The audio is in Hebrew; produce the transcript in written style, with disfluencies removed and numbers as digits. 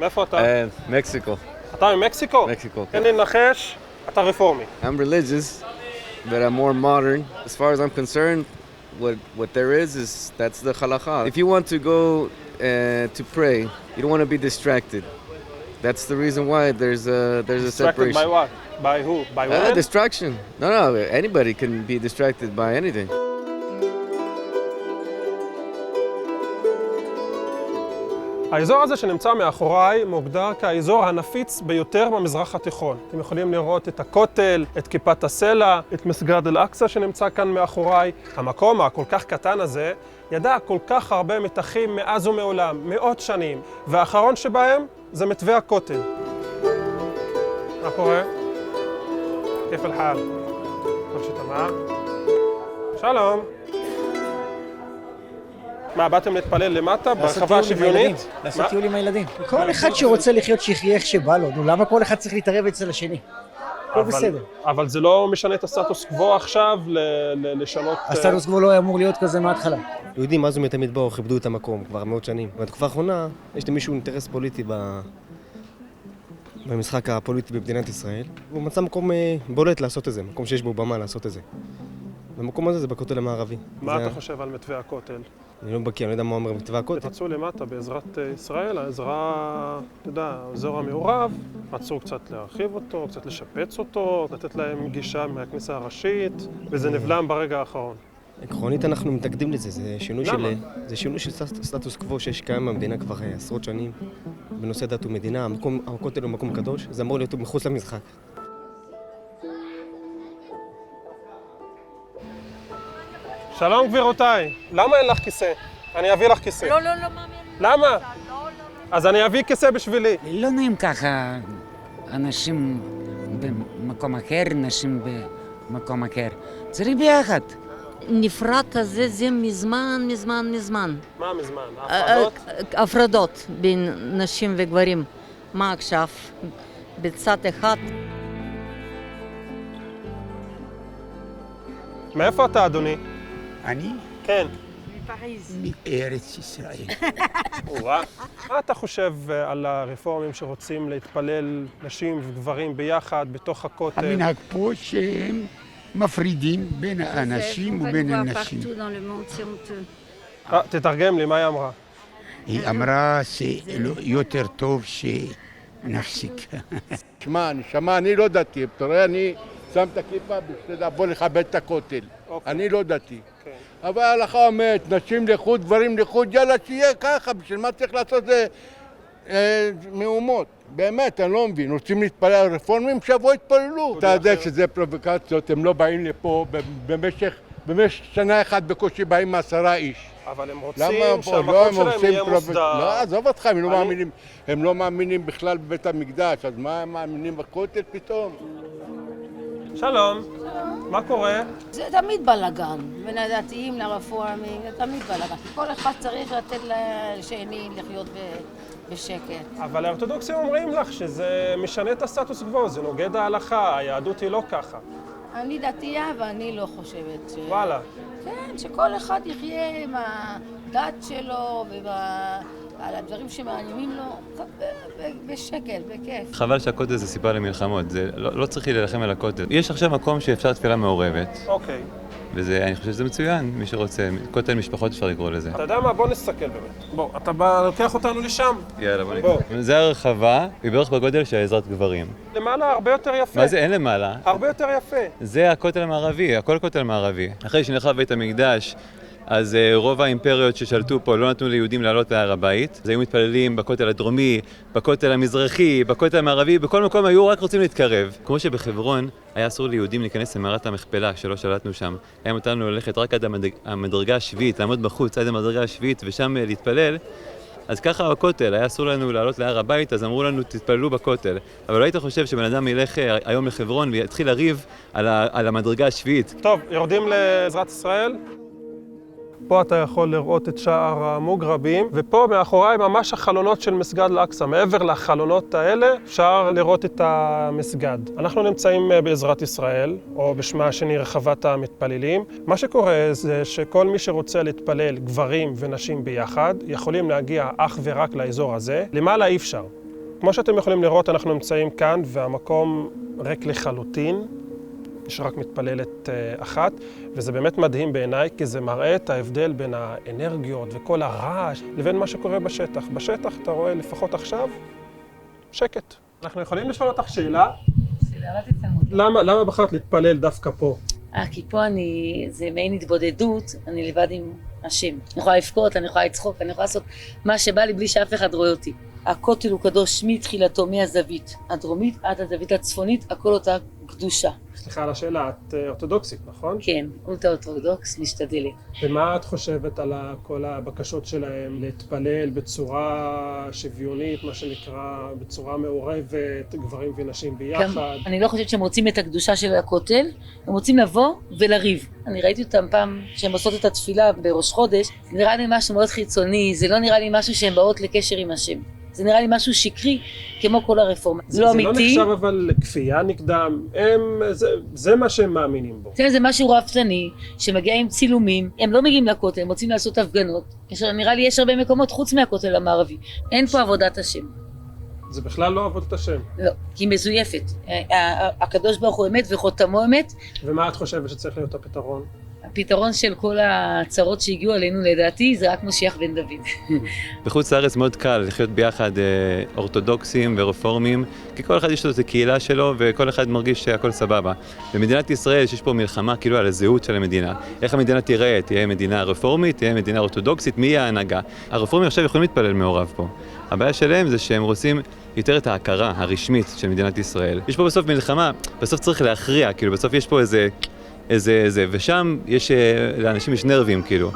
מאיפה אתה? מקסיקו. אתה ממקסיקו? מקסיקו, תן לי לנחש, אתה רפורמי. I'm religious, but I'm more modern. As far as I'm concerned, what there is that's the halakha. If you want to go to pray, you don't want to be distracted. That's the reason why there's a Distracted separation. by what? By who? By women? Distraction. No, anybody can be distracted by anything. האזור הזה שנמצא מאחוריי מוגדר כאזור הנפיץ ביותר במזרח התיכון. אתם יכולים לראות את הכותל, את כיפת הסלע, את מסגד אל-אקצא שנמצא כאן מאחוריי. המקום הכל כך קטן הזה ידע כל כך הרבה מתחים מאז ומעולם, מאות שנים, והאחרון שבהם זה מתווה הכותל. מה קורה? כיף אל-חאל. טוב שתמה. שלום. מה, באתם להתפלל למטה, ברחבה השוויונית? לעשות טיול עם הילדים. כל אחד שרוצה לחיות שיחיה איך שבא לו. נו, למה כל אחד צריך להתערב אצל השני? הכל בסדר. אבל זה לא משנה את הסטטוס קוו עכשיו לשנות... הסטטוס קוו לא היה אמור להיות כזה מההתחלה. יהודים מאז ומתמיד באו, כיבדו את המקום כבר מאות שנים. בתקופה האחרונה יש למישהו אינטרס פוליטי במשחק הפוליטי במדינת ישראל. הוא מצא מקום בולט לעשות את זה, מקום שיש בו במה לעשות את זה. במקום הזה זה בכותל המערבי. מה אתה חושב על מתווה הכותל? אני לא בקיא, אני לא יודע מה אומר מתווה הכותל. רצו למטה בעזרת ישראל, העזרה, אתה יודע, האזור המעורב, רצו קצת להרחיב אותו, קצת לשפץ אותו, לתת להם גישה מהכניסה הראשית, וזה נבלם ברגע האחרון. עקרונית אנחנו מתנגדים לזה, למה? זה שינוי של סטטוס קוו שיש קיים במדינה כבר עשרות שנים בנושא דת ומדינה. הכותל הוא מקום קדוש, זה אמור להיות מחוץ למשחק. שלום גבירותיי, למה אין לך כיסא? אני אביא לך כיסא. לא, מאמי. למה? אז אני אביא כיסא בשבילי. לא נעים ככה, אנשים במקום אחר, נשים במקום אחר. צריך ביחד. נפרד הזה זה מזמן. מה מזמן? ההפרדות? הפרדות בין נשים וגברים. מה עכשיו? בצד אחד. מאיפה אתה, אדוני? אני כן. מארץ ישראל. מה אתה חושב על הרפורמים שרוצים להתפלל נשים וגברים ביחד בתוך הכותל? המנהג פה שהם מפרידים בין האנשים ובין הנשים. תתרגם לי, מה היא אמרה? היא אמרה שיותר טוב שנפסיק. שמע, נשמה, אני לא דתי. אתה רואה, אני שם את הכיפה בשביל לבוא לכבד את הכותל. אני לא דתי. אבל ההלכה אומרת, נשים לחוד, גברים לחוד, יאללה, שיהיה ככה, בשביל מה צריך לעשות זה מהומות. באמת, אני לא מבין, רוצים להתפלל על רפורמים, שיבואו יתפללו. אתה יודע שזה פרובוקציות, הם לא באים לפה במשך שנה אחת בקושי באים 10 איש. אבל הם רוצים שהמקום שלהם יהיה מוסדר. לא, עזוב אותך, הם לא מאמינים בכלל בבית המקדש, אז מה הם מאמינים בכותל פתאום? שלום, מה קורה? זה תמיד בלגן, בין הדתיים לרפורמים, זה תמיד בלגן. כל אחד צריך לתת לשני לחיות בשקט. אבל האורתודוקסים אומרים לך שזה משנה את הסטטוס קוו, זה נוגד ההלכה, היהדות היא לא ככה. אני דתייה ואני לא חושבת וואלה. כן, שכל אחד יחיה עם הדת שלו ועל הדברים שמעניינים לו בשקט, בכיף. חבל שהכותל זה סיבה למלחמות, לא צריך להילחם על הכותל. יש עכשיו מקום שאפשר תפילה מעורבת. אוקיי. ואני חושב שזה מצוין, מי שרוצה. כותל משפחות אפשר לקרוא לזה. אתה יודע מה? בוא נסתכל באמת. בוא, אתה לוקח אותנו לשם. יאללה, בוא נקרא. זה הרחבה, היא בערך בגודל של עזרת גברים. למעלה הרבה יותר יפה. מה זה? אין למעלה. הרבה יותר יפה. זה הכותל המערבי, הכל כותל מערבי. אחרי שנחרב בית המקדש, אז רוב האימפריות ששלטו פה לא נתנו ליהודים לעלות להר הבית. אז היו מתפללים בכותל הדרומי, בכותל המזרחי, בכותל המערבי, בכל מקום היו רק רוצים להתקרב. כמו שבחברון היה אסור ליהודים להיכנס למערת המכפלה שלא שלטנו שם. היה מותר לנו ללכת רק עד המדרגה השביעית, לעמוד בחוץ עד המדרגה השביעית ושם להתפלל. אז ככה בכותל, היה אסור לנו לעלות להר הבית, אז אמרו לנו תתפללו בכותל. אבל לא היית חושב שבן אדם ילך היום לחברון ויתחיל לריב על המדרגה השביעית. טוב, יורדים לעזרת ישראל. פה אתה יכול לראות את שער המוגרבים, ופה מאחוריי ממש החלונות של מסגד אל-אקצא. מעבר לחלונות האלה אפשר לראות את המסגד. אנחנו נמצאים בעזרת ישראל, או בשמה השני רחבת המתפללים. מה שקורה זה שכל מי שרוצה להתפלל, גברים ונשים ביחד, יכולים להגיע אך ורק לאזור הזה. למעלה אי אפשר. כמו שאתם יכולים לראות, אנחנו נמצאים כאן והמקום ריק לחלוטין. יש רק מתפללת אחת, וזה באמת מדהים בעיניי, כי זה מראה את ההבדל בין האנרגיות וכל הרעש לבין מה שקורה בשטח. בשטח אתה רואה לפחות עכשיו שקט. אנחנו יכולים לשאול אותך שאלה? למה בחרת להתפלל דווקא פה? כי פה זה מעין התבודדות, אני לבד עם השם. אני יכולה לבכות, אני יכולה לצחוק, אני יכולה לעשות מה שבא לי בלי שאף אחד רואה אותי. הכותל הוא קדוש מתחילתו, מהזווית הדרומית עד הזווית הצפונית, הכל אותה קדושה. סליחה על השאלה, את אורתודוקסית, נכון? כן, אורתודוקס, משתדלת. ומה את חושבת על כל הבקשות שלהם להתפלל בצורה שוויונית, מה שנקרא, בצורה מעורבת, גברים ונשים ביחד? אני לא חושבת שהם רוצים את הקדושה של הכותל, הם רוצים לבוא ולריב. אני ראיתי אותם פעם שהם עושות את התפילה בראש חודש, זה נראה לי משהו מאוד חיצוני, זה לא נראה לי משהו שהם באות לקשר עם השם. זה נראה לי משהו שקרי, כמו כל הרפורמה. זה לא אמיתי. זה לא נחשב אבל לכפייה נגדם, זה מה שהם מאמינים בו. זה משהו רפתני, שמגיע עם צילומים, הם לא מגיעים לכותל, הם רוצים לעשות הפגנות. נראה לי יש הרבה מקומות חוץ מהכותל המערבי. אין פה עבודת השם. זה בכלל לא עבודת השם. לא, כי היא מזויפת. הקדוש ברוך הוא אמת וחותמו אמת. ומה את חושבת שצריך להיות הפתרון? הפתרון של כל הצרות שהגיעו עלינו לדעתי זה רק משיח בן דוד. בחוץ לארץ מאוד קל לחיות ביחד אורתודוקסים ורפורמים, כי כל אחד יש לו את הקהילה שלו וכל אחד מרגיש שהכל סבבה. במדינת ישראל שיש פה מלחמה כאילו על הזהות של המדינה. איך המדינה תיראה? תהיה מדינה רפורמית? תהיה מדינה אורתודוקסית? מי יהיה ההנהגה? הרפורמים עכשיו יכולים להתפלל מעורב פה. הבעיה שלהם זה שהם רוצים יותר את ההכרה הרשמית של מדינת ישראל. יש פה בסוף מלחמה, בסוף צריך להכריע, כאילו בסוף יש פה איזה, ושם יש, לאנשים יש נרבים, כאילו.